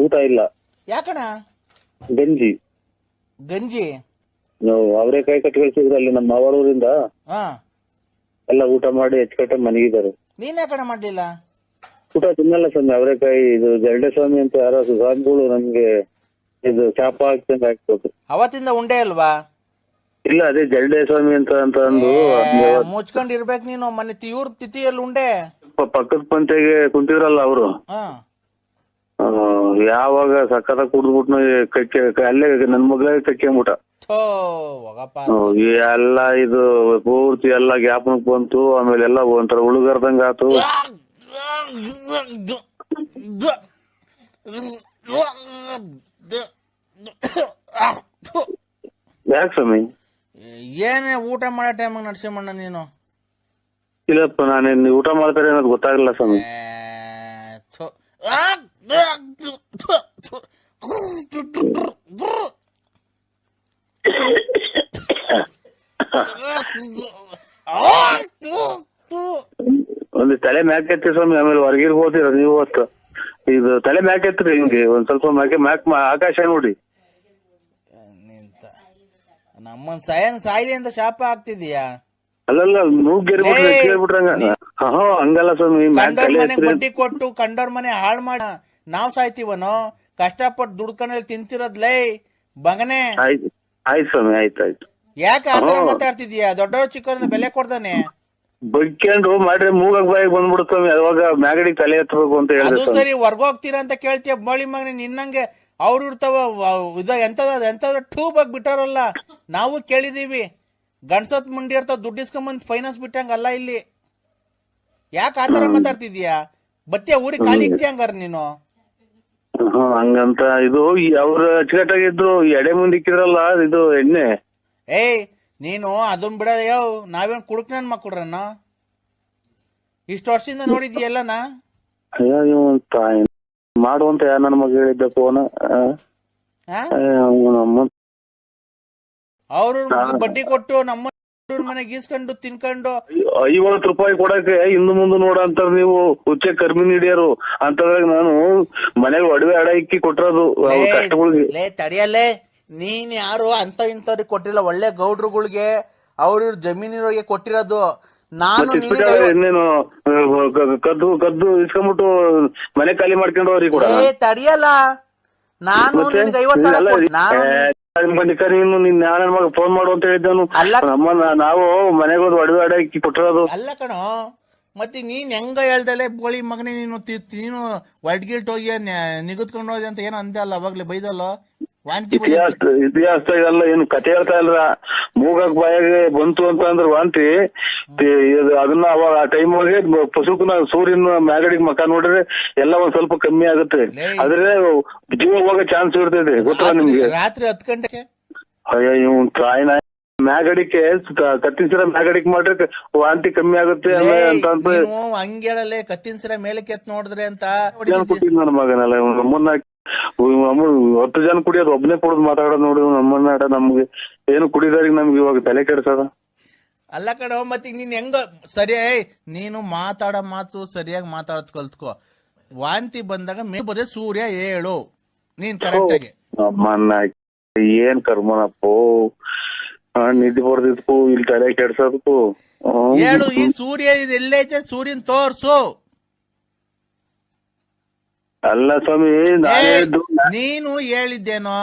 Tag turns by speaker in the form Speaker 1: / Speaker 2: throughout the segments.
Speaker 1: ಊಟ ಇಲ್ಲ.
Speaker 2: ಯಾಕಣ?
Speaker 1: ಗಂಜಿ
Speaker 2: ಗಂಜಿ
Speaker 1: ಅವರೇಕಾಯಿ ಕಟ್ಟಿ ಕಳಿಸಿದ್ರಲ್ಲಿ ನಮ್ಮ ಮಾವಳೂರಿಂದ
Speaker 2: ಹಾ
Speaker 1: ಎಲ್ಲ ಊಟ ಮಾಡಿ ಹೆಚ್ಚುಕಟ್ಟ ಮನಗಿದ್ದಾರೆ.
Speaker 2: ನೀನ್ ಯಾಕಣ ಮಾಡ್ಲಿಲ್ಲ?
Speaker 1: ಊಟ ತಿನ್ನಲ್ಲ ಸ್ವಾಮಿ. ಅವರೇಕಾಯಿ ಇದು ಜರಡೆ ಸ್ವಾಮಿ ಅಂತ ಯಾರೋ ಸ್ವಾಮಿಗಳು ನಮ್ಗೆ ಇದು ಶಾಪ ಹಾಕ್ತಂಗ ಹಾಕ್ಬೇಕು.
Speaker 2: ಅವತ್ತಿಂದ ಉಂಡೆ ಅಲ್ವಾ?
Speaker 1: ಇಲ್ಲ, ಅದೇ ಜರಡೆ ಸ್ವಾಮಿ ಅಂತ ಅಂದು
Speaker 2: ಮುಚ್ಕೊಂಡಿರ್ಬೇಕು ನೀನು. ಮನೆ ಇವ್ರ ತಿಥಿಯಲ್ಲಿ ಉಂಡೆ
Speaker 1: ಪಕ್ಕದ ಪಂತೆಗೆ ಕುಂತಿದ್ರಲ್ಲ ಅವರು,
Speaker 2: ಹಾ
Speaker 1: ಯಾವಾಗ ಸಕ್ಕತ್ತ ಕುಡ್ದ್ಬಿಟ್ನು ಕಕ್ಕೆ ಅಲ್ಲೇ ನನ್ ಮಗಳಿಗೆ ಕಕ್ಕೆಂಬಿಟ. ಎಲ್ಲ ಇದು ಪೂರ್ತಿ ಎಲ್ಲ ಗ್ಯಾಪನಕ್ ಬಂತು. ಆಮೇಲೆ ಎಲ್ಲ ಒಂಥರ ಉಳುಗರ್ದಂಗ ಆತು. ಯಾಕೆ ಸ್ವಾಮಿ?
Speaker 2: ಏನೇ ಊಟ ಮಾಡೋ ಟೈಮಾಗ ನರಸಿಂಹಣ್ಣ ನೀನು?
Speaker 1: ಇಲ್ಲಪ್ಪ, ನಾನೇನ್ ಊಟ ಮಾಡ್ತಾರೆ ಅನ್ನೋದು ಗೊತ್ತಾಗಲ್ಲ ಸ್ವಾಮಿ. ಒಂದು ತಲೆ ಮ್ಯಾಕ್ ಎತ್ತಿ ಸ್ವಾಮಿ, ಆಮೇಲೆ ಹೊರಗಿರ್ಬೋದಿರ ನೀವು ಹೊತ್ತು. ಇದು ತಲೆ ಮ್ಯಾಕ್ ಎತ್ರಿ, ಹಿಂಗೆ ಒಂದ್ ಸ್ವಲ್ಪ ಮ್ಯಾಕ್ ಆಕಾಶ ನೋಡಿ.
Speaker 2: ನಮ್ಮನ್ ಸಾಯಿಲಿ ಅಂತ ಶಾಪ ಆಗ್ತಿದೀಯಾ?
Speaker 1: ಅಲ್ಲಲ್ಲ, ಮೂಗ್ಗೆರ್ಬಿಟ್ರಂಗ. ಹಂಗಲ್ಲ ಸ್ವಾಮಿ.
Speaker 2: ಬಡ್ಡಿ ಕೊಟ್ಟು ಕಂಡೋರ್ ಮನೆ ಹಾಳು ಮಾಡ ನಾವ್ ಸಾಯ್ತೀವನೋ? ಕಷ್ಟಪಟ್ಟು ದುಡ್ಕೊಂಡ್ ತಿಂತಿರೋದ್ಲೇ ಬಗನೆ.
Speaker 1: ಆಯ್ತು ಸ್ವಾಮಿ, ಆಯ್ತಾಯ್ತು.
Speaker 2: ಯಾಕೆ ಆತರ ಮಾತಾಡ್ತಿದೀಯಾ? ದೊಡ್ಡವ್ರು ಚಿಕ್ಕವ್ರನ್ನ ಬೆಲೆ ಕೊಡ್ತಾನೆ.
Speaker 1: ಬಗ್ಕೊಂಡು ಮಾಡ್ರೆ ಮೂಗಾಗ್ ಬಾಯಿಗೆ ಬಂದ್ಬಿಡುತ್ತ ಸ್ವಾಮಿ. ಅವಾಗ ಮ್ಯಾಗಡಿಗೆ ತಲೆ ಎತ್ತಬೇಕು ಅಂತ ಹೇಳಿದ್ರೆ
Speaker 2: ಅದು ಸರಿ. ಹೊರ್ಗೋಗ್ತೀರಾ ಅಂತ ಕೇಳ್ತೀಯ ಬಳಿ ಮಗನಿ ನಿನ್ನಂಗೆ. ಅವ್ರು ಇರ್ತಾವ ಇದ ಎಂತದ ಟ್ಯೂಬ್ ಆಗಿ ಬಿಟ್ಟಾರಲ್ಲ. ನಾವು ಕೇಳಿದೀವಿ. ಗಂಡ್ಸತ್ ಮುಂಡಿ ಇರ್ತಾವ, ದುಡ್ಡು ಇಸ್ಕೊಂಬಂದ್ ಫೈನಾನ್ಸ್ ಬಿಟ್ಟಂಗ ಅಲ್ಲ ಇಲ್ಲಿ. ಯಾಕೆ ಆತರ ಮಾತಾಡ್ತಿದ್ಯಾ? ಬತ್ತಿಯ ಊರಿಗೆ ಖಾಲಿ ಇಕ್ತಿ ಹಂಗಾರ ನೀನು?
Speaker 1: ಹಂಗಂತ ಇದು ಅವ್ರ ಅಚ್ಚುಕಟ್ಟಾಗಿದ್ರು. ಎಡೆ ಮುಂದೆ ಇಕ್ಕಿದ್ರಲ್ಲ ಇದು ಎಣ್ಣೆ.
Speaker 2: ನೀನು ಅದನ್ ಬಿಡ. ನಾವೇನ್ ಕುಡುಕ್ ನನ್ ಮಕ್ಕಳ್ರನ್ನ ಇಷ್ಟು ವರ್ಷದಿಂದ ನೋಡಿದ್ಯಲ್ಲನ?
Speaker 1: ಮಾಡುವಂತ ಯಾರ ನನ್ನ ಮಗ ಹೇಳಿದ್ದ ಫೋನ್.
Speaker 2: ಅವ್ರು ಬಡ್ಡಿ ಕೊಟ್ಟು ನಮ್ಮ ಮನೆಗೆ ಗೀಸ್ಕೊಂಡು ತಿನ್ಕೊಂಡು
Speaker 1: 50 ರೂಪಾಯಿ ಕೊಡಕ್ಕೆ ಹಿಂದ್ ಮುಂದೆ ನೋಡಂತಾರ ನೀವು. ಹುಚ್ಚೆ ಕರ್ಮಿ ಹಿಡಿಯರು ಅಂತಂದಾಗ ನಾನು ಮನೆಗೆ ಒಡವೆ ಅಡ ಇಕ್ಕಿ ಕೊಟ್ಟಿರೋದು ಕಷ್ಟಗಳಿಗೆ.
Speaker 2: ತಡಿಯಲ್ಲೇ, ನೀನ್ ಯಾರು ಅಂತ ಇಂಥವ್ರಿಗೆ ಕೊಟ್ಟಿಲ್ಲ. ಒಳ್ಳೆ ಗೌಡ್ರುಗಳಿಗೆ ಅವ್ರ ಜಮೀನಿರೋರಿಗೆ ಕೊಟ್ಟಿರೋದು. ನಾನು
Speaker 1: ಇನ್ನೇನು ಕದ್ದು ಇಸ್ಕೊಂಡ್ಬಿಟ್ಟು ಮನೆ ಖಾಲಿ ಮಾಡ್ಕೊಂಡು ಅವ್ರಿಗೆ ಕೂಡ
Speaker 2: ತಡಿಯಲ್ಲ. ನಾನು 50,000
Speaker 1: ನೀನು ನಿನ್ ನನ್ನ ಮಗ ಫೋನ್ ಮಾಡು ಅಂತ ಹೇಳಿದ್ದನು. ನಾವು ಮನೆಗೆ ಹೋದ್ ಒಡವೆ ಅಡ ಇಕ್ಕಿ ಕೊಟ್ಟಿರೋದು.
Speaker 2: ಅಲ್ಲ ಕಣೋ, ಮತ್ತೆ ನೀನ್ ಹೆಂಗ ಹೇಳ್ದಲೆ ಬೋಳಿ ಮಗನೇ ನೀನು ಒಡ್ಗಿಲ್ಟ್ ಹೋಗಿ ನಿಗದ್ಕೊಂಡು ಹೋದೆ ಅಂತ ಏನೋ ಅಂದೆ ಅಲ್ಲ ಅವಾಗ್ಲೇ ಬೈದಲ್ಲ.
Speaker 1: ಇತಿಹಾಸ ಇದೆಲ್ಲ ಏನು ಕತೆ ಹೇಳ್ತಾ ಇಲ್ರ. ಮೂಗಾಕ್ ಬಾಯಾಗೆ ಬಂತು ಅಂತ ಅಂದ್ರೆ ವಾಂತಿ. ಅದನ್ನ ಅವಾಗ ಆ ಟೈಮ್ ಒಳಗೆ ಪಶುಕನ ಸೂರ್ಯನ ಮ್ಯಾಗಡಿಗೆ ಮಕ ನೋಡಿದ್ರೆ ಎಲ್ಲ ಒಂದ್ ಸ್ವಲ್ಪ ಕಮ್ಮಿ ಆಗುತ್ತೆ. ಆದ್ರೆ ಜೀವ ಹೋಗೋ ಚಾನ್ಸ್ ಇರ್ತೈತೆ. ಗೊತ್ತಾ ನಿಮ್ಗೆ?
Speaker 2: ರಾತ್ರಿ 10 ಗಂಟೆಗೆ
Speaker 1: ಅಯ್ಯೋ ಟ್ರಾಯ್ನ ಮ್ಯಾಗಡಿಕೆ ಕತ್ತಿನ ಮ್ಯಾಗಡಿಗೆ ಮಾಡ್ರೆ ವಾಂತಿ ಕಮ್ಮಿ ಆಗುತ್ತೆ ಅಂತ
Speaker 2: ಹಂಗೇಳಲೆ. ಕತ್ತಿನ ಸಿರ ಮೇಲಕ್ಕೆ ಎತ್ ನೋಡಿದ್ರೆ ಅಂತ
Speaker 1: ನನ್ನ ಮಗನಲ್ಲ. ನಮ್ಮನ್ನ 10 ಜನ ಕುಡಿಯೋದು ಒಬ್ನೇ ಕುಡಿದ್ ಮಾತಾಡೋದು ನೋಡಿ. ನಮ್ಮನ್ನ ನಮ್ಗೆ ಏನು ಕುಡಿದಾರಿಗೆ ನಮ್ಗೆ ಇವಾಗ ತಲೆ ಕೆಡ್ಸದ.
Speaker 2: ಅಲ್ಲ ಕಣೋ, ಮತ್ತೆ ನೀನ್ ಹೆಂಗ ಸರಿ ನೀನು ಮಾತಾಡೋ ಮಾತು ಸರಿಯಾಗಿ ಮಾತಾಡೋದ್ ಕಲ್ತ್ಕೋ. ವಾಂತಿ ಬಂದಾಗ ಮೇಲ್ಬದೆ ಸೂರ್ಯ ಹೇಳು ನೀನ್ ಕರೆಕ್ಟ್ ಆಗಿ.
Speaker 1: ನಮ್ಮನ್ನ ಏನ್ ಕರ್ಮನಪ್ಪೋ, ನಿದ್ದೆ ಬರ್ದಿದ್ಕು ಇಲ್ಲಿ ತಲೆ ಕೆಡ್ಸೋದಕ್ಕೂ
Speaker 2: ಹೇಳು. ಈ ಸೂರ್ಯ ಎಲ್ಲೈತೆ ಸೂರ್ಯನ್ ತೋರ್ಸು.
Speaker 1: ಅಲ್ಲ ಸ್ವಾಮಿ,
Speaker 2: ನೀನು ಹೇಳಿದ್ದೇನೋ?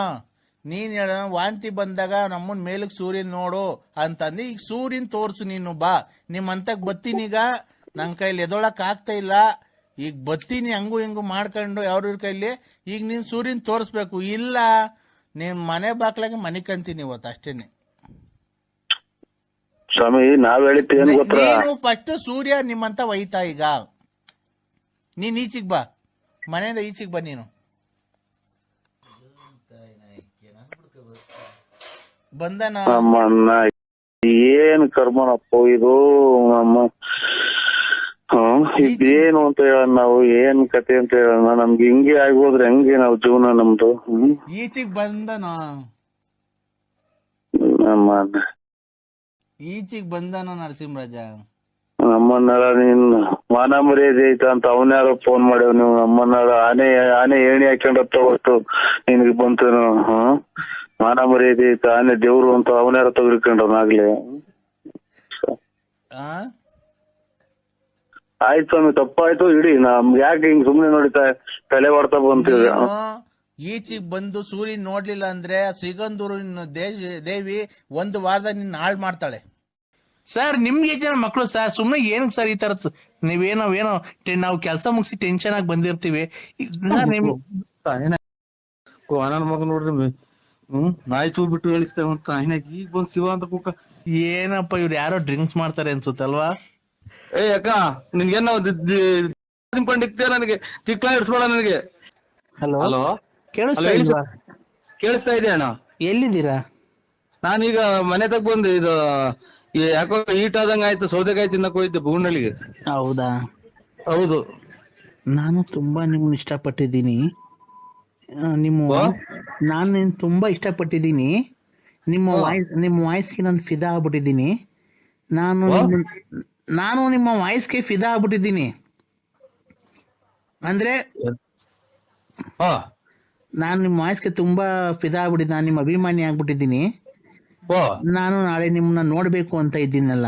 Speaker 2: ನೀನ್ ಹೇಳ ವಾಂತಿ ಬಂದಾಗ ನಮ್ಮನ್ ಮೇಲಕ್ ಸೂರ್ಯನ್ ನೋಡು ಅಂತಂದು. ಈಗ ಸೂರ್ಯನ್ ತೋರ್ಸು ನೀನು. ಬಾ ನಿಮ್ಮಂತಕ್ ಬತ್ತೀನೀಗ. ನನ್ ಕೈಲಿ ಎದೊಳಕ್ ಆಗ್ತಾ ಇಲ್ಲ. ಈಗ ಬತ್ತೀನಿ ಹಂಗು ಹಿಂಗು ಮಾಡ್ಕೊಂಡು ಅವ್ರ ಕೈಲಿ. ಈಗ ನೀನ್ ಸೂರ್ಯನ್ ತೋರ್ಸ್ಬೇಕು. ಇಲ್ಲ ನಿಮ್ ಮನೆ ಬಾಕ್ಲಾಗೆ ಮನೆ ಕಂತೀನಿ ಇವತ್ತು ಅಷ್ಟೇನೆ.
Speaker 1: ಸ್ವಾಮಿ ನಾವ್ ಹೇಳಿದ್ದೇನು ಗೊತ್ತಾ?
Speaker 2: ನೀನು ಫಸ್ಟ್ ಸೂರ್ಯ ನಿಮ್ಮಂತ ಒಯ್ತಾ. ಈಗ ನೀನ್ ಈಚಿಗ್ ಬಾ, ಮನೆಯಿಂದ ಈಚಿಗೆ ಬಾ ನೀನು. ಬಂದನ
Speaker 1: ಏನ್ ಕರ್ಮನಪ್ಪ ಇದು. ನಮ್ಮ ಇದೇನು ಅಂತ ಹೇಳ ನಾವು, ಏನ್ ಕತೆ ಅಂತ ಹೇಳೋಣ. ನಮ್ಗೆ ಹಿಂಗೆ ಆಗೋದ್ರೆ ಹೆಂಗೆ ನಾವು ಜೀವನ ನಮ್ದು?
Speaker 2: ಈಚಿಗ್ ಬಂದನ ಈಚಿಗ್ ಬಂದನ ನರಸಿಂಹರಾಜ.
Speaker 1: ನಮ್ಮನ್ನೆಲ್ಲ ನೀನ್ ಮಾನ ಮರ್ಯಾದೆ ಐತ ಅಂತ ಅವನ್ಯಾರೋ ಫೋನ್ ಮಾಡ್ಯಾವ ನೀವು ನಮ್ಮನ್ನ ಆನೆ ಆನೆ ಏಣಿ ಹಾಕೊಂಡತ್ತ ಹೊತ್ತು ನಿನಗೆ ಬಂತೇನು ಮಾನ ಮರ್ಯಾದೆ ಐತ ಆನೆ ದೇವ್ರು ಅಂತ ಅವನ್ಯಾರೋ ತೆಗೆದುಕೊಂಡವನಾಗ್ಲಿ. ಆಯ್ತು ಸ್ವಾಮಿ ತಪ್ಪಾಯ್ತು ಇಡಿ ನಮ್ಗೆ ಯಾಕೆ ಹಿಂಗ್ ಸುಮ್ನೆ ನೋಡಿತಾ ತಲೆ ಹೊಡ್ತಾ ಬಂತೀವಿ.
Speaker 2: ಈಚಿಗ್ ಬಂದು ಸೂರ್ಯನ್ ನೋಡ್ಲಿಲ್ಲ ಅಂದ್ರೆ ಸಿಗಂದೂರಿನ ದೇವಿ ಒಂದು ವಾರದಾಗ ನಿನ್ನ ಹಾಳು ಮಾಡ್ತಾಳೆ. ಸರ್ ನಿಮ್ಗೆ ಜನ ಮಕ್ಕಳು ಸರ್ ಸುಮ್ನೆ ಏನಕ್ಕೆ ಸರ್ ಈ ತರ ನೀವೇನೋ ನಾವು ಕೆಲಸ ಮುಗಿಸಿ ಟೆನ್ಷನ್ ಆಗಿ ಬಂದಿರ್ತೀವಿ.
Speaker 3: ನನ್ನ ಮಗ ನೋಡ್ರಿ ನಾಯಿ ಚೂ ಬಿಟ್ಟು ಹೇಳಿಸ್ತೇವಂತ ಈಗ ಬಂದ್ ಶಿವ ಅಂತ ಕೂಕ.
Speaker 2: ಏನಪ್ಪ ಇವ್ರು ಯಾರೋ ಡ್ರಿಂಕ್ಸ್ ಮಾಡ್ತಾರೆ ಅನ್ಸುತ್ತಲ್ವಾ?
Speaker 3: ಏ ಅಕ್ಕ ನಿನ್ಗೇನ ನಿಂಕೊಂಡಿಕ್ತೇ ನನಗೆ ತಿಕ್ಲಾ ಇಡ್ಸ್ಬೇಡ ನನಗೆ.
Speaker 2: ಹಲೋ
Speaker 3: ಹಲೋ ಕೇಳಿಸ್ತಾ ಇದೆ ಅಣ್ಣ?
Speaker 2: ಎಲ್ಲಿದ್ದೀರಾ?
Speaker 3: ನಾನೀಗ ಮನೆ ತಗ ಬಂದೆ. ಇದು ಯಾಕೋ ಈಟ್ ಆದಂಗ ಆಯ್ತು, ಸೌದೆಕಾಯಿ ತಿನ್ನಕ್ ಹೋಗಿದ್ದೆ ಬೂನಳ್ಳಿಗೆ.
Speaker 2: ಹೌದಾ?
Speaker 3: ಹೌದು.
Speaker 2: ನಾನು ತುಂಬಾ ನಿಮ್ಮನ್ನ ಇಷ್ಟಪಟ್ಟಿದ್ದೀನಿ. ನಾನು ತುಂಬಾ ಇಷ್ಟಪಟ್ಟಿದ್ದೀನಿ. ನಿಮ್ಮ ವಾಯ್ಸ್ಗೆ ನಾನು ಫಿದಾ ಆಗ್ಬಿಟ್ಟಿದ್ದೀನಿ. ನಾನು ನಿಮ್ಮ ವಾಯ್ಸ್ಗೆ ಫಿದಾ ಆಗ್ಬಿಟ್ಟಿದ್ದೀನಿ. ಅಂದ್ರೆ ನಾನು ನಿಮ್ಮ ವಾಯ್ಸ್ಗೆ ತುಂಬಾ ಫಿದಾ ಆಗ್ಬಿಟ್ಟಿದ್ದೀನಿ. ನಾನು ನಿಮ್ಮ ಅಭಿಮಾನಿ ಆಗ್ಬಿಟ್ಟಿದ್ದೀನಿ. ನಾನು ನಾಳೆ ನಿಮ್ಮನ್ನ ನೋಡ್ಬೇಕು ಅಂತ ಇದ್ದೀನಲ್ಲ.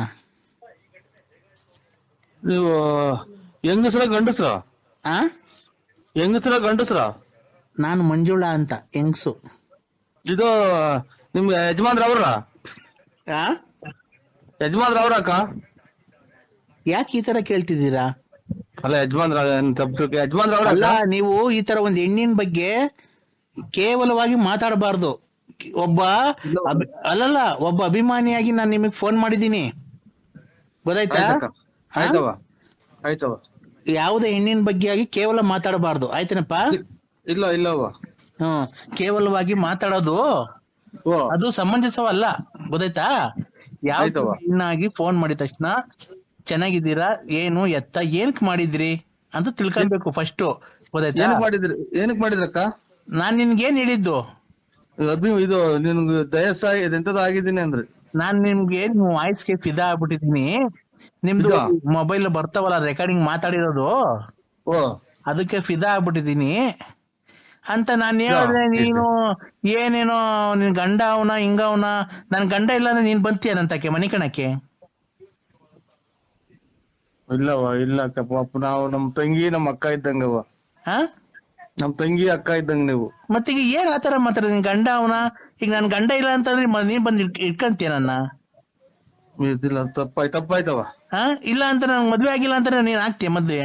Speaker 3: ನೀವು ಹೆಂಗಸ್ರ ಗಂಡಸ್ರ? ಹೆಂಗಸ್ರ ಗಂಡಸ್ರ?
Speaker 2: ನಾನು ಮಂಜುಳಾ ಅಂತ ಹೆಂಗ್ಸು.
Speaker 3: ಇದು ನಿಮ್ಗೆ ಯಜಮಾನ್ರ ಅವ್ರ? ಯಜಮಾನ್ರ ಅವ್ರ ಅಕ್ಕ?
Speaker 2: ಯಾಕೆ ಈ ತರ ಕೇಳ್ತಿದ್ದೀರಾ?
Speaker 3: ಅಲ್ಲ ಯಜಮಾನ್ರ ಯಜಮಾನ್ರ ಅವ್ರ?
Speaker 2: ಅಲ್ಲ, ನೀವು ಈ ತರ ಒಂದ್ ಹೆಣ್ಣಿನ ಬಗ್ಗೆ ಕೇವಲವಾಗಿ ಮಾತಾಡಬಾರ್ದು. ಒಬ್ಬ ಅಭಿಮಾನಿಯಾಗಿ ನಾನು ನಿಮಗ್ ಫೋನ್ ಮಾಡಿದ್ದೀನಿ, ಗೊತ್ತಾಯ್ತಾ?
Speaker 3: ಆಯ್ತವ.
Speaker 2: ಯಾವುದೇ ಹೆಣ್ಣಿನ ಬಗ್ಗೆ ಆಗಿ ಕೇವಲ ಮಾತಾಡಬಾರ್ದು, ಆಯ್ತನಪ್ಪ?
Speaker 3: ಇಲ್ಲವ.
Speaker 2: ಕೇವಲವಾಗಿ ಮಾತಾಡೋದು ಅದು ಸಮಂಜಸವಲ್ಲ, ಗೊತ್ತಾಯ್ತಾ? ಯಾವ ಹೆಣ್ಣಾಗಿ ಫೋನ್ ಮಾಡಿದ ತಕ್ಷಣ ಚೆನ್ನಾಗಿದ್ದೀರಾ, ಏನು ಎತ್ತ, ಏನಕ್ ಮಾಡಿದ್ರಿ ಅಂತ ತಿಳ್ಕೊಬೇಕು ಫಸ್ಟ್, ಗೊತ್ತಾಯ್ತಾ?
Speaker 3: ಏನಕ್ ಮಾಡಿದ್ರಕ್ಕ?
Speaker 2: ನಾನ್ ನಿನ್ಗೇನ್ ಹೇಳಿದ್ದು?
Speaker 3: ಇದು ನಿನ್ಗೆ ಎಂತದ ಆಗಿದ್ದೀನಿ ಅಂದ್ರೆ
Speaker 2: ನಾನ್ ನಿಮ್ಗೆ ವಾಯ್ಸ್ಗೆ ಫಿದಾ ಆಗ್ಬಿಟ್ಟಿದೀನಿ. ನಿಮ್ದು ಮೊಬೈಲ್ ಬರ್ತಾವಲ್ಲ ರೆಕಾರ್ಡಿಂಗ್ ಮಾತಾಡಿರೋದು, ಅದಕ್ಕೆ ಫಿದಾ ಆಗ್ಬಿಟ್ಟಿದೀನಿ ಅಂತ ನಾನು ಹೇಳಿದ್ರೆ ನೀನು ಏನೇನೋ ನಿನ್ ಗಂಡ ಅವನ ಹಿಂಗವನ. ನನ್ ಗಂಡ ಇಲ್ಲ ಅಂದ್ರೆ ನೀನ್ ಬಂತೀಯ ನಂತಕ್ಕೆ ಮನೆ ಕಣಕ್ಕೆ?
Speaker 3: ಇಲ್ಲ ಪಾಪ, ನಾವು ನಮ್ ತಂಗಿ ನಮ್ಮ ಅಕ್ಕ ಇದ್ದಂಗವ. ನಮ್ ತಂಗಿ ಅಕ್ಕ ಇದ್ದಂಗ ನೀವು.
Speaker 2: ಮತ್ತೀಗ ಏನ್ ಆತರ ಮಾತಾಡ? ನಿನ್ ಗಂಡ ಅವನ? ಈಗ ನನ್ ಗಂಡ ಇಲ್ಲ ಅಂತಂದ್ರೆ ನೀನ್ ಬಂದ್ ಇಟ್ಕಂತೀಯ ನನ್ನ?
Speaker 3: ತಪ್ಪಾಯ್ತವ.
Speaker 2: ಇಲ್ಲ ಅಂತ ನನ್ ಮದ್ವೆ ಆಗಿಲ್ಲ ಅಂತ ನೀನ್ ಆಗ್ತೀಯ ಮದ್ವೆ?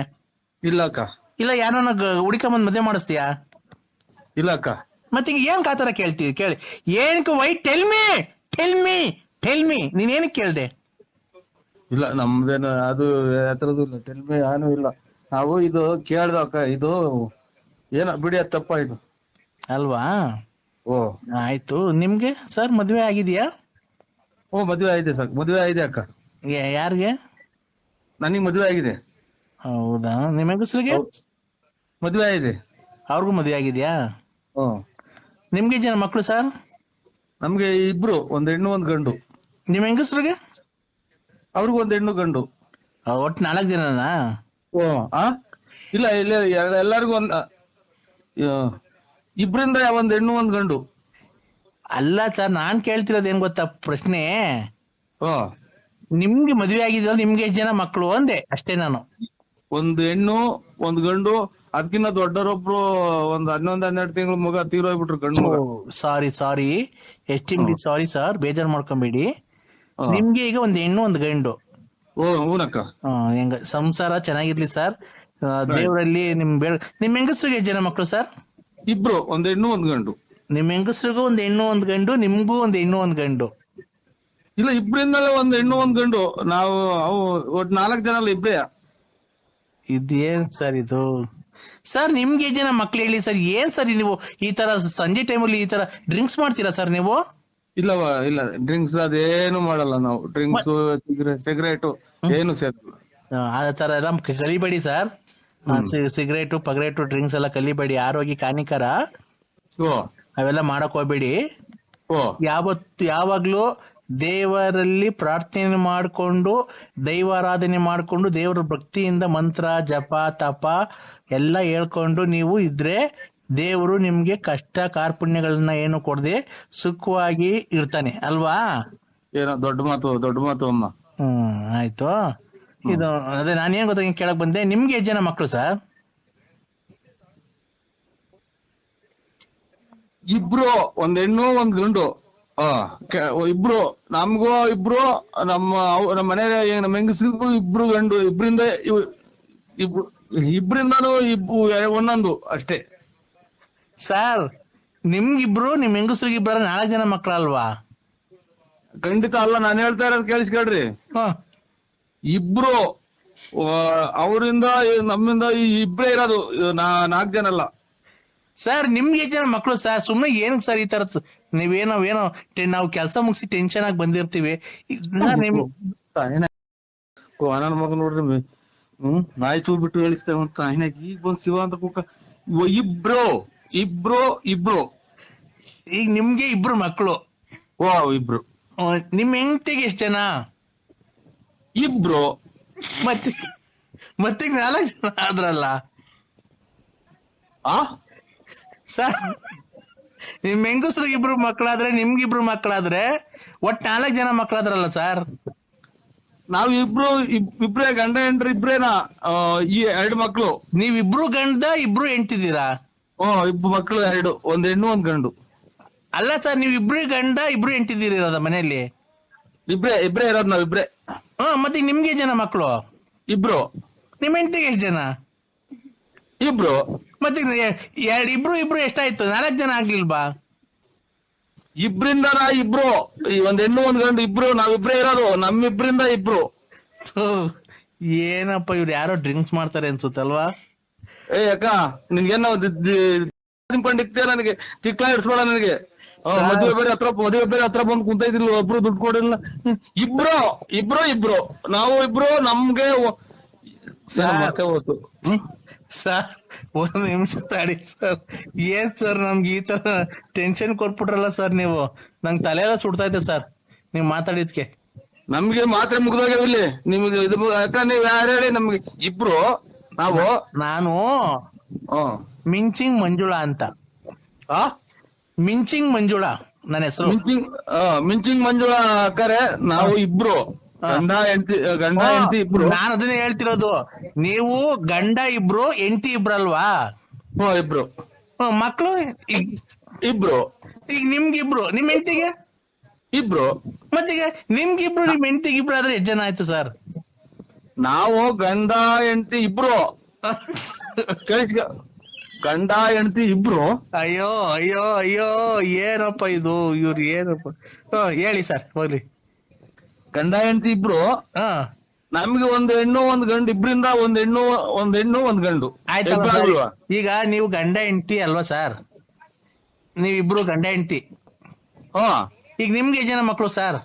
Speaker 3: ಇಲ್ಲ ಅಕ್ಕ. ಇಲ್ಲ
Speaker 2: ಯಾರನ್ನ ಹುಡುಕೊಂಬಂದ್ ಮದ್ವೆ ಮಾಡಿಸ್ತೀಯ?
Speaker 3: ಇಲ್ಲ ಅಕ್ಕ.
Speaker 2: ಮತ್ತೀಗ ಏನ್ ಆತರ ಕೇಳ್ತೀವಿ? ಕೇಳಿ ಏನಕ್ಕೆ? ವೈ ಟೆಲ್ ಮೀ ನೀನ್ ಏನಕ್ಕೆ ಕೇಳ್ದೆ?
Speaker 3: ಇಲ್ಲ ನಮ್ದೇನು ಅದು ಯಾತ್ರದ್ದು ಇಲ್ಲ, ಟೆಲ್ಮಿ ಏನು ಇಲ್ಲ. ನಾವು ಇದು ಕೇಳ್ದ ಅಕ್ಕ, ಇದು ಏನ ಬಿಡಿ, ಅದು ತಪ್ಪಾಯ್ತು
Speaker 2: ಅಲ್ವಾ? ಆಯ್ತು. ನಿಮ್ಗೆ ಸರ್ ಮದ್ವೆ ಆಗಿದ್ಯಾ?
Speaker 3: ಮದ್ವೆ ಆಗಿದೆ ಸರ್, ಮದ್ವೆ ಆಗಿದೆ ಅಕ್ಕ.
Speaker 2: ಯಾರಿಗೆ?
Speaker 3: ನನಗ್ ಮದ್ವೆ ಆಗಿದೆ.
Speaker 2: ಹೌದಾ? ನಿಮ್ಮ ಹೆಂಗಸ್ರಿಗೆ
Speaker 3: ಮದ್ವೆ ಆಗಿದೆ.
Speaker 2: ಅವ್ರಿಗೂ ಮದ್ವೆ ಆಗಿದ್ಯಾ? ನಿಮ್ಗೆ ಜನ ಮಕ್ಳು ಸರ್?
Speaker 3: ನಮ್ಗೆ ಇಬ್ರು, ಒಂದ್ ಹೆಣ್ಣು ಒಂದ್ ಗಂಡು.
Speaker 2: ನಿಮ್ ಹೆಂಗಸ್ರಿಗೆ?
Speaker 3: ಅವ್ರಿಗೂ ಒಂದ್ ಹೆಣ್ಣು ಗಂಡು.
Speaker 2: ಒಟ್ಟು 4 ಜನನಾ?
Speaker 3: ಇಲ್ಲ ಎಲ್ಲರಿಗೂ ಇಬ್ರಿಂದ ಒಂದ್ ಹೆಣ್ಣು ಒಂದ್ ಗಂಡು.
Speaker 2: ಅಲ್ಲ ಸರ್, ನಾನ್ ಕೇಳ್ತಿರೋದ್ ಏನ್ ಗೊತ್ತಾ ಪ್ರಶ್ನೆ? ನಿಮ್ಗೆ ಮದ್ವೆ ಆಗಿದ್ಯಲ್ಲ, ನಿಮ್ಗೆ ಎಷ್ಟು ಜನ ಮಕ್ಕಳು ಅಂದೆ ಅಷ್ಟೇ ನಾನು.
Speaker 3: ಒಂದ್ ಹೆಣ್ಣು ಒಂದ್ ಗಂಡು. ಅದಕ್ಕಿಂತ ದೊಡ್ಡರೊಬ್ರು ಒಂದ್ 11-12 ತಿಂಗಳು ಮಗ ತೀರೋಗ್ಬಿಟ್ರು, ಗಂಡು ಮಗ.
Speaker 2: ಸಾರಿ ಎಸ್ಟಿಮ್ಲಿ ಸಾರಿ ಸರ್, ಬೇಜಾರ್ ಮಾಡ್ಕೊಂಬೇಡಿ. ನಿಮ್ಗೆ ಈಗ ಒಂದ್ ಹೆಣ್ಣು ಒಂದ್ ಗಂಡು.
Speaker 3: ಹೂನಕ್ಕ.
Speaker 2: ಹೆಂಗ ಸಂಸಾರ ಚೆನ್ನಾಗಿರ್ಲಿ ಸರ್, ದೇವರಲ್ಲಿ ನಿಮ್ ಹೆಂಗಸ್ರಿಗೆ ಎಷ್ಟು ಜನ ಮಕ್ಕಳು ಸರ್?
Speaker 3: ಇಬ್ರು, ಒಂದ್ ಹೆಣ್ಣು ಒಂದ್ ಗಂಡು.
Speaker 2: ನಿಮ್ ಹೆಂಗಸ್ರಿಗೂ ಒಂದ್ ಹೆಣ್ಣು ಒಂದ್ ಗಂಡು, ನಿಮ್ಗೂ ಒಂದ್ ಹೆಣ್ಣು ಒಂದ್ ಗಂಡು?
Speaker 3: ಇಲ್ಲ, ಇಬ್ರಿಂದಲೇ ಒಂದ್ ಹೆಣ್ಣು ಒಂದ್ ಗಂಡು. ನಾವು ಒಟ್ಟು 4 ಜನ ಅಲ್ಲ, ಇಬ್ರೇ.
Speaker 2: ಇದೇನ್ ಸರ್ ಇದು? ಸರ್ ನಿಮ್ಗೆ ಜನ ಮಕ್ಳು ಹೇಳಿ ಸರ್. ಏನ್ ಸರ್ ನೀವು ಈ ತರ ಸಂಜೆ ಟೈಮಲ್ಲಿ ಈ ತರ ಡ್ರಿಂಕ್ಸ್ ಮಾಡ್ತೀರಾ ಸರ್ ನೀವು?
Speaker 3: ಇಲ್ಲ ಡ್ರಿಂಕ್ಸ್ ಅದೇನು ಮಾಡಲ್ಲ ನಾವು. ಡ್ರಿಂಕ್ಸ್ ಸಿಗರೇಟ್ ಏನು ಸೇರಲ್ಲ.
Speaker 2: ಆ ತರ ಎಲ್ಲ ಕಲಿಬೇಡಿ ಸರ್. ಸಿಗರೇಟು ಪಗರೇಟು ಡ್ರಿಂಕ್ಸ್ ಎಲ್ಲ ಕಲಿಬೇಡಿ, ಆರೋಗ್ಯಕ್ಕೆ ಹಾನಿಕರ. ಅವೆಲ್ಲ ಮಾಡಕ್ ಹೋಗ್ಬೇಡಿ. ಯಾವಾಗ್ಲೂ ದೇವರಲ್ಲಿ ಪ್ರಾರ್ಥನೆ ಮಾಡಿಕೊಂಡು ದೈವಾರಾಧನೆ ಮಾಡಿಕೊಂಡು ದೇವರ ಭಕ್ತಿಯಿಂದ ಮಂತ್ರ ಜಪ ತಪ ಎಲ್ಲ ಹೇಳ್ಕೊಂಡು ನೀವು ಇದ್ರೆ ದೇವರು ನಿಮ್ಗೆ ಕಷ್ಟ ಕಾರ್ಪಣ್ಯಗಳನ್ನ ಏನು ಕೊಡದೆ ಸುಖವಾಗಿ ಇರ್ತಾನೆ ಅಲ್ವಾ?
Speaker 3: ಏನೋ ದೊಡ್ಡ ಮಾತು ಅಮ್ಮ.
Speaker 2: ಆಯ್ತು. ಇದು ಅದೇ ನಾನೇನ್ ಗೊತ್ತ ಕೇಳಕ್ ಬಂದೆ, ನಿಮ್ಗೆ ಎಷ್ಟು ಜನ ಮಕ್ಕಳು ಸರ್?
Speaker 3: ಇಬ್ರು, ಒಂದ್ ಹೆಣ್ಣು ಒಂದ್ ಗಂಡು. ಇಬ್ರು ನಮ್ಗೂ, ಇಬ್ರು ನಮ್ಮ ಮನೆ ನಮ್ಮ ಹೆಂಗಸ್ರಿಗೂ ಇಬ್ರು ಗಂಡು, ಇಬ್ರಿಂದಾನು ಒಂದೊಂದು ಅಷ್ಟೇ.
Speaker 2: ಸರ್ ನಿಮ್ಗಿಬ್ರು ನಿಮ್ ಹೆಂಗಸ್ರಿಗೆ ಇಬ್ಬರ 4 ಜನ ಮಕ್ಕಳಲ್ವಾ?
Speaker 3: ಖಂಡಿತ ಅಲ್ಲ, ನಾನು ಹೇಳ್ತಾ ಇರೋದು ಕೇಳಿಸ್ಕೊಳ್ರಿ. ಇಬ್ರು ಅವರಿಂದ ನಮ್ಮಿಂದ ಇಬ್ರೇ ಇರೋದು, 4 ಜನ ಅಲ್ಲ.
Speaker 2: ಸರ್ ನಿಮ್ಗೆ ಎಷ್ಟು ಜನ ಮಕ್ಕಳು ಸರ್? ಸುಮ್ನೆ ಏನಕ್ಕೆ ಸರ್ ಈ ತರ ನೀವೇನೋ ನಾವು ಕೆಲಸ ಮುಗಿಸಿ ಟೆನ್ಷನ್ ಆಗಿ ಬಂದಿರ್ತೀವಿ.
Speaker 3: ನನ್ನ ಮಗ ನೋಡ್ರಿ ನಾಯಿ ಚೂ ಬಿಟ್ಟು ಹೇಳಿಸ್ತೇವೆ ಅಂತ ಈಗ ಬಂದ್ ಶಿವ ಅಂತ ಕೂಕ. ಇಬ್ರು
Speaker 2: ಈಗ ನಿಮ್ಗೆ ಇಬ್ರು ಮಕ್ಕಳು.
Speaker 3: ಇಬ್ರು.
Speaker 2: ನಿಮ್ ಹೆಂಡತಿಗೆ ಎಷ್ಟು ಜನ?
Speaker 3: ಇಬ್ರು.
Speaker 2: ಮತ್ತೆ 4 ಜನ ಆದ್ರಲ್ಲ ಸರ್. ನಿಮ್ ಹೆಂಗಸ್ರಿಗೆ ಇಬ್ರು ಮಕ್ಕಳಾದ್ರೆ ನಿಮ್ಗಿಬ್ರು ಮಕ್ಕಳಾದ್ರೆ ಒಟ್ 4 ಜನ ಮಕ್ಕಳಾದ್ರಲ್ಲ ಸರ್.
Speaker 3: ನಾವ್ ಇಬ್ರೇ ಗಂಡ ಹೆಂಡ್ರು ಇಬ್ರೇನಾ? ಈ 2 ಮಕ್ಳು.
Speaker 2: ನೀವಿಬ್ರು ಗಂಡ ಇಬ್ರು ಹೆಂಡ್ತಿದ್ದೀರಾ?
Speaker 3: ಇಬ್ರು ಮಕ್ಳು 2, ಒಂದ್ ಹೆಣ್ಣು ಒಂದ್ ಗಂಡು.
Speaker 2: ಅಲ್ಲ ಸರ್, ನೀವ್ ಇಬ್ರು ಗಂಡ ಇಬ್ರು ಹೆಂಡ್ತಿದ್ದೀರ ಮನೆಯಲ್ಲಿ?
Speaker 3: ಇಬ್ರೇ ಇರೋದ್ ನಾವ್ ಇಬ್ರೇ.
Speaker 2: ಮತ್ತೆ ನಿಮ್ಗೆ ಜನ ಮಕ್ಕಳು?
Speaker 3: ಇಬ್ರು.
Speaker 2: ನಿಮ್ ಹೆಂಡತಿಗೆ ಎಷ್ಟು ಜನ?
Speaker 3: ಇಬ್ರು.
Speaker 2: ಮತ್ತೆ ಇಬ್ರು ಎಷ್ಟಾಯ್ತು? 4 ಜನ ಆಗ್ಲಿಲ್ವಾ?
Speaker 3: ಇಬ್ರಿಂದ ಇಬ್ರು, ಒಂದ್ ಹೆಣ್ಣು ಒಂದ್ ಗಂಡು ಇಬ್ರು, ನಾವಿಬ್ರೇ ಇರೋದು. ನಮ್ಮಿಬ್ರಿಂದ ಇಬ್ರು.
Speaker 2: ಏನಪ್ಪ ಇವ್ರು ಯಾರೋ ಡ್ರಿಂಕ್ಸ್ ಮಾಡ್ತಾರೆ ಅನ್ಸುತ್ತಲ್ವಾ?
Speaker 3: ಅಕ್ಕ ನಿನ್ಗೇನೋ ನಿಂಕೊಂಡಿಕ್ತೇ, ನನಗೆ ತಿಕ್ಲಾ ಇಡ್ಸ್ಬೇಡ ನನಗೆ. ಮದುವೆ ಬೇರೆ ಹತ್ರ ಬಂದು ಕುಂತ ಇದ್ದಿಲ್ಲ, ಒಬ್ರು ದುಡ್ಡು ಕೊಡಿಲ್ಲ. ಇಬ್ರು ನಾವು ಇಬ್ರು. ನಮ್ಗೆ ಹೋತು
Speaker 2: ಸರ್. 1 ನಿಮಿಷ ತಡಿ ಸರ್. ಏನ್ ಸರ್ ನಮ್ಗೆ ಈ ತರ ಟೆನ್ಷನ್ ಕೊಟ್ಬಿಟ್ರಲ್ಲ ಸರ್ ನೀವು. ನಂಗೆ ತಲೆ ಎಲ್ಲ ಸುಡ್ತಾ ಇದೆ ಸರ್ ನೀವ್ ಮಾತಾಡಿದ್ಕೆ.
Speaker 3: ನಮ್ಗೆ ಮಾತ್ರ ಮುಗ್ದೋಗ್ಯಾವಿಲ್ಲಿ. ನಿಮ್ಗೆ ಇದು ಯಾಕ ನೀವ್ ಯಾರು ಹೇಳಿ? ನಮ್ಗೆ ಇಬ್ರು
Speaker 2: ನಾನು ಮಿಂಚಿಂಗ್ ಮಂಜುಳಾ ಅಂತ. ಮಿಂಚಿಂಗ್ ಮಂಜುಳಾ ನನ್ನ ಹೆಸರು.
Speaker 3: ಮಿಂಚಿಂಗ್ ಮಂಜುಳಾ ಅಕ್ಕರೆ ನಾವು ಇಬ್ರು ಗಂಡ ಹೆಂಡತಿ ಇಬ್ರು.
Speaker 2: ನಾನು ಅದನ್ನೇ ಹೇಳ್ತಿರೋದು. ನೀವು ಗಂಡ ಇಬ್ರು ಹೆಂಡತಿ ಇಬ್ರಲ್ವಾ?
Speaker 3: ಇಬ್ರು.
Speaker 2: ಮಕ್ಳು
Speaker 3: ಇಬ್ರು.
Speaker 2: ಈಗ ನಿಮ್ಗಿಬ್ರು, ನಿಮ್ ಹೆಂಡತಿಗೆ
Speaker 3: ಇಬ್ರು.
Speaker 2: ಮತ್ತೀಗ ನಿಮ್ಗಿಬ್ರು ನಿಮ್ ಹೆಂಡತಿಗೆ ಇಬ್ರು ಆದ್ರೆ ಎಷ್ಟು ಜನ ಆಯ್ತು ಸರ್?
Speaker 3: ನಾವು ಗಂಡ ಹೆಂಡತಿ ಇಬ್ರು. ಗಂಡ ಹೆಂಡತಿ ಇಬ್ರು.
Speaker 2: ಅಯ್ಯೋ ಏನಪ್ಪ ಇದು, ಇವ್ರು ಏನಪ್ಪ. ಹೇಳಿ ಸರ್ ಹೋಗ್ಲಿ.
Speaker 3: ಗಂಡ ಹೆಂಡತಿ ಇಬ್ರು. ನಮ್ಗೆ ಒಂದ್ ಹೆಣ್ಣು ಒಂದ್ ಗಂಡು, ಇಬ್ರಿಂದ ಒಂದ್ ಹೆಣ್ಣು ಒಂದ್ ಗಂಡು.
Speaker 2: ಆಯ್ತಲ್ವಾ? ಈಗ ನೀವು ಗಂಡ ಹೆಂಡತಿ ಅಲ್ವಾ ಸರ್? ನೀವಿಬ್ರು ಗಂಡ ಹೆಂಡತಿ. ಈಗ ನಿಮ್ಗೆ ಎಷ್ಟು ಜನ ಮಕ್ಕಳು ಸರ್?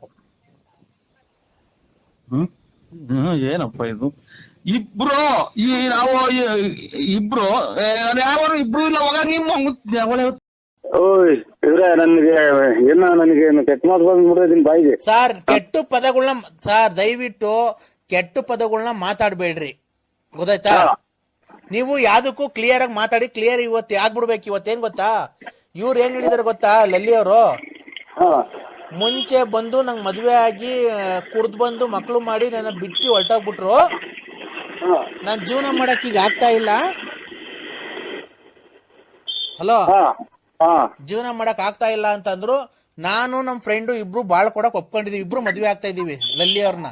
Speaker 3: ಏನಪ್ಪ ಇದು? ಇಬ್ರು. ನಾವು ಇಬ್ರು. ಯಾರು ಇಬ್ರು ಇಲ್ಲ. ಹೋಗ ನಿಮ್ಮ
Speaker 1: ಓಯ್ ಇವ್ರೆ, ನನಗೆ ಕೆಟ್ಟ ಮಾತು ಬಂದ್ಬಿಡ್ತೀನಿ ಬಾಯಿಗೆ.
Speaker 2: ಸರ್ ಕೆಟ್ಟ ಪದಗಳನ್ನ ಸರ್ ದಯವಿಟ್ಟು ಕೆಟ್ಟ ಪದಗಳನ್ನ ಮಾತಾಡ್ಬೇಡ್ರಿ, ಗೊತ್ತಾಯ್ತಾ? ನೀವು ಯಾವ್ದಕ್ಕೂ ಕ್ಲಿಯರ್ ಆಗಿ ಮಾತಾಡಿ. ಕ್ಲಿಯರ್ ಇವತ್ತು ಆಗ್ಬಿಡ್ಬೇಕು. ಇವತ್ತೇನ್ ಗೊತ್ತಾ, ಇವ್ರು ಏನ್ ಹೇಳಿದಾರೆ ಗೊತ್ತಾ, ಲಲ್ಲಿ ಅವರು ಮುಂಚೆ ಬಂದು ನಂಗೆ ಮದ್ವೆ ಆಗಿ ಕುಡ್ದು ಬಂದು ಮಕ್ಳು ಮಾಡಿ ನನ್ನ ಬಿಟ್ಟು ಹೊರಟೋಗ್ಬಿಟ್ರು. ನಾನ್ ಜೀವನ ಮಾಡಕ್ ಈಗ ಆಗ್ತಾ ಇಲ್ಲ. ಹಲೋ, ಜೀವನ ಮಾಡಕ್ ಆಗ್ತಾ ಇಲ್ಲ ಅಂತಂದ್ರು. ನಾನು ನಮ್ ಫ್ರೆಂಡು ಇಬ್ರು ಬಾಳ್ ಕೊಡಕ್ ಒಪ್ಕೊಂಡಿದೀವಿ. ಇಬ್ರು ಮದ್ವೆ ಆಗ್ತಾ ಇದೀವಿ ಲಲ್ಲಿ ಅವ್ರನ್ನ.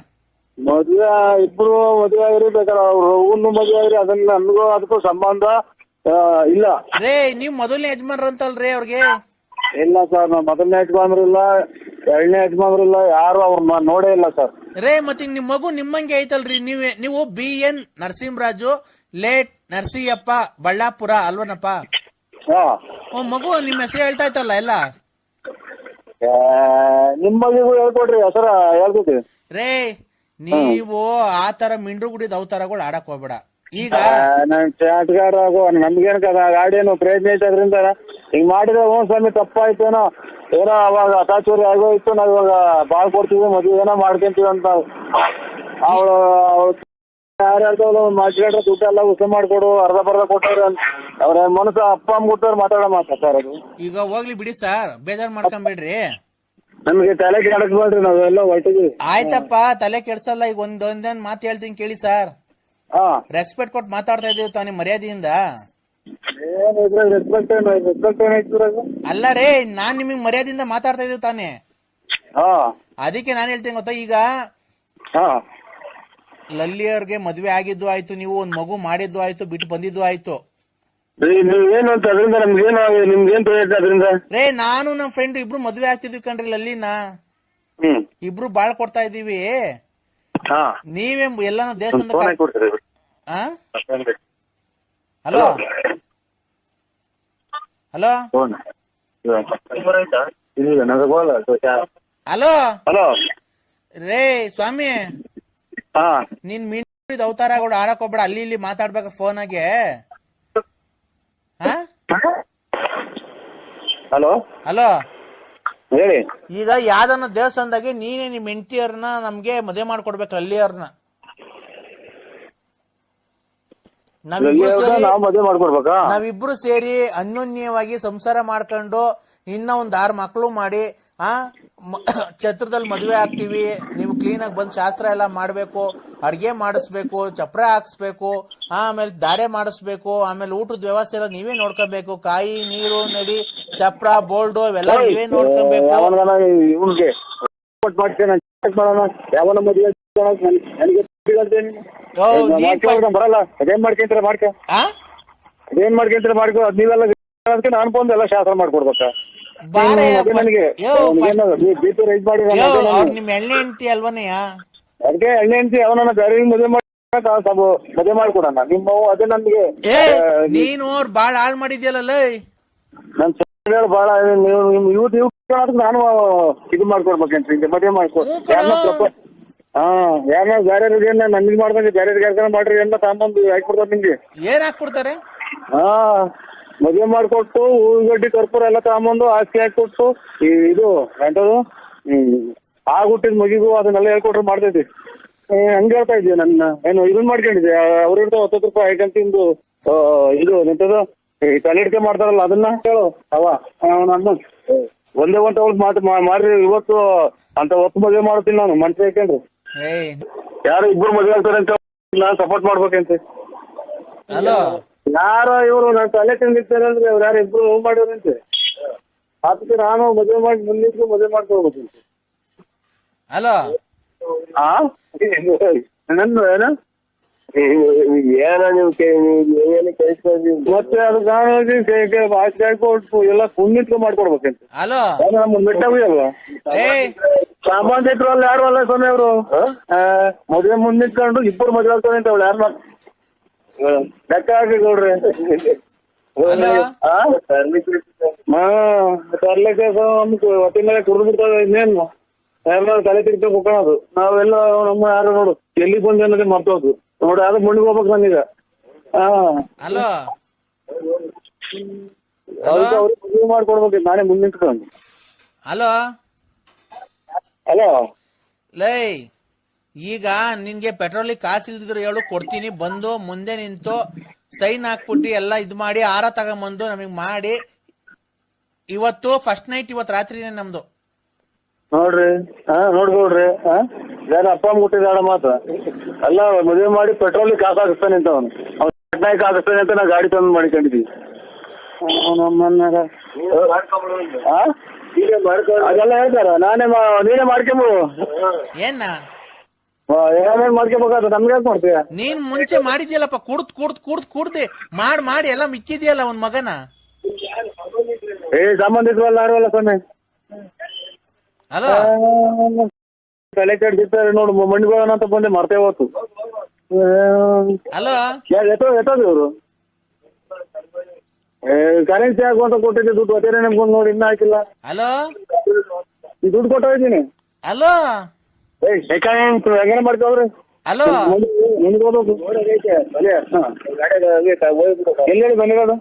Speaker 1: ಇಬ್ರು ಮದ್ವೆ ಆಗಿರಿ, ಬೇಕಾದ್ರೆ ಅವ್ರು ಮದ್ವೆ ಆಗಿರಿ. ಅದನ್ನ ನನ್ಗೂ ಅದಕ್ಕೂ ಸಂಬಂಧ ಇಲ್ಲ
Speaker 2: ರೇ. ನೀವ್ ಮೊದಲನೇ ಯಜಮಾನ್ರ ಅಂತಲ್ರಿ ಅವ್ರಿಗೆ?
Speaker 1: ಇಲ್ಲ ಸರ್, ನಾವ್ ಮೊದಲನೇ ಯಜಮಾನ್ರಿಲ್ಲ, 2ನೇ ಯಜಮಾನ್ರಿಲ್ಲ, ಯಾರು ಅವ್ರನ್ನ ನೋಡೇ ಇಲ್ಲ ಸರ್.
Speaker 2: ರೇ ಮತ್ತೆ ನಿಮ್ ಮಗು ನಿಮ್ಮಂಗೆ ಐತಲ್ರಿ. ನೀವು BN ನರಸಿಂಹರಾಜು ಲೇಟ್ ನರಸಿಯಪ್ಪ ಬಳ್ಳಾಪುರ ಅಲ್ವನಪ್ಪ? ಮಗು ನಿಮ್ ಹೆಸರು ಹೇಳ್ತಾ ಇತ್ತಲ್ಲ ಎಲ್ಲ.
Speaker 1: ನಿಮ್ ಮಗಿಗೂ ಹೇಳ್ಕೊಡ್ರಿ, ಹೆಸರ ಹೇಳ್ತೈತಿ
Speaker 2: ರೇ. ನೀವು ಆತರ ಮಿಂಡ್ರು ಗುಡಿದ ಅವತಾರಗಳು ಆಡಕ್ ಹೋಗ್ಬೇಡ. ಈಗ
Speaker 1: ಚಾಟ್ಗಾರ ನಮ್ಗೇನ್ ಗಾಡಿ ಏನು ಪ್ರಯತ್ನ ಐತೆ ಅದ್ರಿಂದ ಹಿಂಗ್ ಮಾಡಿದ್ರೆ ಸ್ವಾಮಿ ತಪ್ಪಾಯ್ತೇನೋ ಏನೋ ಅವಾಗ ಅತಾಚೂರಿ ಆಗೋಯ್ತು, ನಾವ್ ಇವಾಗ ಬಾಳ್ ಕೊಡ್ತೀವಿ ಮದ್ವೆ ಏನೋ ಮಾಡ್ಕೊಂತೀವಿ ಅಂತ ಅವಳು ಯಾರ್ಯಾರ್ದೋ ಮಾತಾಡ್ರೆ ದುಡ್ಡು ಎಲ್ಲ ಉಸ ಮಾಡ್ಕೊಡು ಅರ್ಧ ಬರ್ಧ ಕೊಟ್ಟವ್ರೆ ಅಂತ ಅವ್ರ ಮನಸ್ಸು ಅಪ್ಪ ಅಮ್ಮ ಕೊಟ್ಟವ್ರು ಮಾತಾಡೋ ಮಾತಾ ಸರ್ ಅದು.
Speaker 2: ಈಗ ಹೋಗ್ಲಿ ಬಿಡಿ ಸರ್, ಬೇಜಾರ್ ಮಾಡ್ಕೊಂಬೇಡ್ರಿ.
Speaker 1: ನಮ್ಗೆ ತಲೆ ಕೆಡಕ್ಬೇಡ್ರಿ, ನಾವೆಲ್ಲ ಹೊರಟಿದ್ವಿ.
Speaker 2: ಆಯ್ತಪ್ಪ, ತಲೆ ಕೆಡ್ಸಲ್ಲ. ಈಗ ಒಂದೊಂದ್ ಮಾತು ಹೇಳ್ತೀನಿ ಕೇಳಿ ಸರ್.
Speaker 1: ಹಾ,
Speaker 2: ರೆಸ್ಪೆಕ್ಟ್ ಕೊಟ್ಟು ಮಾತಾಡ್ತಾ ಇದೀವಿ ತಾನೇ, ಮರ್ಯಾದೆಯಿಂದ.
Speaker 1: ಏನ್ ಇದ್ರಾಗ ರೆಸ್ಪೆಕ್ಟ್ ಏನಾಯ್ತು?
Speaker 2: ಅಲ್ಲ ರೇ, ನಾನ್ ನಿಮಗ್ ಮರ್ಯಾದೆಯಿಂದ ಮಾತಾಡ್ತಾ ಇದೀವಿ ತಾನೇ.
Speaker 1: ಹಾ,
Speaker 2: ಅದಕ್ಕೆ ನಾನ್ ಹೇಳ್ತೀನಿ ಗೊತ್ತಾ, ಈಗ
Speaker 1: ಹಾ,
Speaker 2: ಲಲ್ಲಿ ಅವ್ರಿಗೆ ಮದ್ವೆ ಆಗಿದ್ದು ಆಯ್ತು, ನೀವು ಒಂದ್ ಮಗು ಮಾಡಿದ್ದು ಆಯ್ತು, ಬಿಟ್ಟು ಬಂದಿದ್ದು ಆಯ್ತು.
Speaker 1: ನೀವೇನು ಅಂತ ಅದರಿಂದ ನಮ್ಗೇನು ನಿಮ್ಗೇನ್ ಪ್ರಯೋಜನ ಅದರಿಂದ?
Speaker 2: ರೇ, ನಾನು ನಮ್ ಫ್ರೆಂಡ್ ಇಬ್ರು ಮದ್ವೆ ಆಗ್ತಿದ್ವಿ ಕಣ್ರಿ ಲಲ್ಲಿನ. ಇಬ್ರು ಬಾಳ್ ಕೊಡ್ತಾ ಇದೀವಿ. ನೀವೇ ಎಲ್ಲಾನು ದೇವಸ್ಥಾನದ ಹಲೋ ಹಲೋ ಹಲೋ
Speaker 1: ಹಲೋ
Speaker 2: ರೇ ಸ್ವಾಮಿ, ನೀನ್ ಮೀನಿದ ಅವತಾರಗಳು ಆಡಕ್ ಹೋಗ್ಬೇಡ, ಅಲ್ಲಿ ಇಲ್ಲಿ ಮಾತಾಡ್ಬೇಕ ಫೋನಾಗೆ.
Speaker 1: ಹಲೋ
Speaker 2: ಹಲೋ
Speaker 1: ಹೇಳಿ.
Speaker 2: ಈಗ ಯಾವ್ದನ್ನ ದೇವಸ್ಥಾನದಾಗೆ ನೀನೇ ನಿಮ್ ಹೆಂಡತಿಯವ್ರನ್ನ ನಮ್ಗೆ ಮದುವೆ ಮಾಡ್ಕೊಡ್ಬೇಕು, ಲಲ್ಲಿಯವ್ರನ್ನ. ನಾವಿಬ್ರು ಸೇರಿ ಅನ್ಯೋನ್ಯವಾಗಿ ಸಂಸಾರ ಮಾಡ್ಕೊಂಡು ಇನ್ನ ಒಂದ್ 6 ಮಕ್ಳು ಮಾಡಿ ಛತ್ರದಲ್ಲಿ ಮದ್ವೆ ಆಗ್ತೀವಿ. ನೀವು ಕ್ಲೀನ್ ಆಗಿ ಬಂದ್ ಶಾಸ್ತ್ರ ಎಲ್ಲ ಮಾಡ್ಬೇಕು, ಅಡ್ಗೆ ಮಾಡಿಸ್ಬೇಕು, ಚಪ್ರ ಹಾಕ್ಸ್ಬೇಕು, ಆಮೇಲೆ ದಾರೆ ಮಾಡಿಸ್ಬೇಕು, ಆಮೇಲೆ ಊಟದ ವ್ಯವಸ್ಥೆ ಎಲ್ಲ ನೀವೇ ನೋಡ್ಕೊಬೇಕು. ಕಾಯಿ ನೀರು ನಡಿ ಚಪ್ರ ಬೋಲ್ಡು ಇವೆಲ್ಲ ನೀವೇ ನೋಡ್ಕೊಬೇಕು.
Speaker 1: ಬರಲ್ಲ ಅದೇನ್ ಮಾಡ್ಕೊಂತೀರ ಮಾಡ್ಕೊ, ಅದೇನ್ ಮಾಡ್ಕೊಂತೀರ ಮಾಡ್ಕೊ. ಅದ್ ನೀವೆಲ್ಲ ನಾನು ಬಂದು ಎಲ್ಲ ಶಾಸ್ತ್ರ ಮಾಡ್ಕೊಡ್ಬೇಕಾ?
Speaker 2: ನಿಮ್ ಎಣ್ಣೆ ಹೆಂಡತಿ ಅಲ್ವನೆಯ?
Speaker 1: ಅದಕ್ಕೆ ಎಣ್ಣೆ ಹೆಂಡತಿ ಅವನನ್ನ ಬೇರೆ ಮದುವೆ ಮದುವೆ ಮಾಡ್ಕೊಡೋಣ ನಿಮ್ಮ. ಅದೇ ನಮ್ಗೆ
Speaker 2: ನೀನು ಅವ್ರು ಬಾಳ ಹಾಳ್ ಮಾಡಿದ್ಯಲ್ಲ.
Speaker 1: ನನ್ ಬಾಳ ನೀವು ನಾನು ಇದು ಮಾಡ್ಕೊಡ್ಬೇಕಂತ ಮದುವೆ ಮಾಡ್ಕೊಡ್. ಯಾರ ಬೇರೆ ನನ್ಗೆ ಮಾಡ್ದಂಗೆ ಬೇರೆ ಯಾರ್ಗಾರ ಮಾಡ್ರಿ ಎಲ್ಲ ತಾಂಬಂದು ಹಾಕೊಡ್ತಾರೆ ನಿಮ್ಗೆ.
Speaker 2: ಏನ್ ಹಾಕ್ಕೊಡ್ತಾರೆ?
Speaker 1: ಮದುವೆ ಮಾಡ್ಕೊಟ್ಟು ಹೂಗಡ್ಡಿ ಕರ್ಪೂರ ಎಲ್ಲ ತಗೊಂಬಂದು ಆಸ್ತಿ ಹಾಕೊಟ್ಟು ಇದು ಎಂಟದು ಹುಟ್ಟಿದ ಮಗಿಗೂ ಅದನ್ನೆಲ್ಲ ಹೇಳ್ಕೊಟ್ರೆ ಮಾಡ್ತೈತಿ. ಹಂಗೆ ಹೇಳ್ತಾ ಇದ್ದೀವಿ. ನನ್ನ ಏನು ಇದನ್ ಮಾಡ್ಕೊಂಡಿದ್ದೆ, ಅವ್ರಿರ್ತಾವ 10 ರೂಪಾಯಿ ಐಕಂತಿಂದು ಇದು ಎಂತದು ಕನ್ನಡಿಕೆ ಮಾಡ್ತಾರಲ್ಲ ಅದನ್ನ ಹೇಳು. ನನ್ನ ಒಂದೇ ಒಂದ್ ಅವಳು ಮಾಡ್ರಿ ಇವತ್ತು ಅಂತ ಹೊತ್ತು ಮದುವೆ ಮಾಡ್ತೀನಿ ನಾನು ಮನ್ಸಿ ಹಾಕೊಂಡ್ರಿ. ಯಾರು ಇಬ್ರು ಮದುವೆ ಆಗ್ತಾರೆ ಅಂತ ನಾನ್ ಸಪೋರ್ಟ್ ಮಾಡ್ಬೇಕಂತ. ಯಾರೋ ಇವ್ರು ನಾನು ತಲೆ ತಿಂದಿರ್ತಾರೆ ಅಂದ್ರೆ ಅವ್ರು ಯಾರು ಇಬ್ರು ಮಾಡಿದ್ರಂತೆ. ಅದಕ್ಕೆ ನಾನು ಮದುವೆ ಮಾಡಿ ಮುಂದಿದ್ದು ಮದುವೆ ಮಾಡ್ಕೋಬೇಕಂತೆ.
Speaker 2: ಹಲೋ
Speaker 1: ನನ್ನ ಏನೋ ನೀವು ಮತ್ತೆ ಅದಕ್ಕೆ ನಾನು ಆಸ್ತಿ ಹಾಕೊಟ್ಟು ಎಲ್ಲ ಪುಣ್ಯತ್ವ ಮಾಡ್ಕೊಡ್ಬೇಕಂತ. ನಮ್ಮ ಮೆಟ್ಟಾಗಿ ಅಲ್ವಾ ಸಾಮಾನ್ಯರು ಅಲ್ಲ, ಯಾರು ಅಲ್ಲ ಸೊನ್ನೆ ಅವರು ಮದುವೆ ಮುಂದೆ ನಿಂತ್ಕೊಂಡು ಇಬ್ಬರು ಮದುವೆ ಆಗ್ತಾರೆ ಅಂತ ಅವಳು ಯಾರು ಲೆಕ್ಕ ಹಾಕಿ ನೋಡ್ರಿ. ತರ್ಲಿಕ್ಕೆ ಹೊಟ್ಟೆ ಮೇಲೆ ಕುಡಿದು ಬಿಡ್ತಾವೆ. ಇನ್ನೇನು ಯಾರು ತಲೆ ತಿರ್ಗಿ ಹೋಗೋದು ನಾವೆಲ್ಲ ನಮ್ಮ ಯಾರು ನೋಡು ಎಲ್ಲಿ ಬಂದು ಅನ್ನೋದೇ ಮರ್ತೋದು ನೋಡಿ. ಅದು ಮುಂಡಿಗೆ ಹೋಗ್ಬೇಕು ನನಗ. ಅವ್ರಿಗೆ ಮದುವೆ ಮಾಡ್ಕೊಡ್ಬೇಕು ನಾನೇ ಮುಂದೆ ನಿಂತ್ಕೊಂಡು.
Speaker 2: ಹಲೋ
Speaker 1: ಹಲೋ
Speaker 2: ಲೈ, ಈಗ ನಿನ್ಗೆ ಪೆಟ್ರೋಲಿಗೆ ಕಾಸು ಇಲ್ದಿದ್ರು ಹೇಳು, ಕೊಡ್ತೀನಿ. ಬಂದು ಮುಂದೆ ನಿಂತು ಸೈನ್ ಹಾಕ್ಬಿಟ್ಟು ಎಲ್ಲ ಇದ್ ಮಾಡಿ ಆರ ತಗೊಂಬಂದು ನಮಗ್ ಮಾಡಿ. ಇವತ್ತು ಫಸ್ಟ್ ನೈಟ್, ಇವತ್ತು ರಾತ್ರಿನೇ ನಮ್ದು.
Speaker 1: ನೋಡ್ರಿ ನೋಡ್ಕೊಡ್ರಿ. ಯಾರ ಅಪ್ಪ ಅಮ್ಮ ಕೊಟ್ಟಿದ್ದಾಳ ಮಾತ್ರ ಎಲ್ಲ ಮದುವೆ ಮಾಡಿ ಪೆಟ್ರೋಲಿಗೆ ಕಾಸು ಹಾಕಿಸ್ತಾನೆ ಅಂತ ಅವನು ಪಟ್ನಾಯಕ್ ಹಾಕಿಸ್ತಾನೆ ಅಂತ ನಾ ಗಾಡಿ ತಂದು ಮಾಡ್ಕೊಂಡಿದ್ವಿ. ಅದೆಲ್ಲ ಹೇಳ್ತಾರ ನೀನೇ ಮಾಡ್ಕೊಂಬೋದು. ಏನೇನ್ ಮಾಡ್ಕೋಬೇಕಾದ ನಮ್ಗೆ ಯಾಕೆ ಮಾಡ್ತೀಯ?
Speaker 2: ನೀನ್ ಮುಂಚೆ ಮಾಡಿದ್ಯಲ್ಲಪ್ಪ, ಕುಡ್ದೆ ಮಾಡಿ ಎಲ್ಲ ಮಿಕ್ಕಿದ್ಯಲ್ಲ ಒಂದ್ ಮಗನ.
Speaker 1: ಸಂಬಂಧಿಕರಲ್ಲ ಯಾರಲ್ಲ ಸೊನ್ನೆ ತಲೆ ಕೆಡ್ದಿರ್ತಾರೆ ನೋಡು. ಮಂಡಿಗೋಣ ಅಂತ ಬಂದೆ ಮರ್ತೇ ಹೋತು. ಎತ್ತೋದು ಇವ್ರು ಕರೆನ್ಸಿ ಹಾಕುವಂತ ಕೊಟ್ಟಿದ್ದೆ ದುಡ್ಡು ಅದೇನೆ ನಮ್ಗೊಂದು ನೋಡಿ ಇನ್ನ ಹಾಕಿಲ್ಲ. ದುಡ್ಡು ಕೊಟ್ಟಿದ್ದೀನಿ. ಹೆಂಗೇನ ಮಾಡ್ಕೋವ್ರಿ? ಎಲ್ಲಿ ಬಂದಿರೋದು?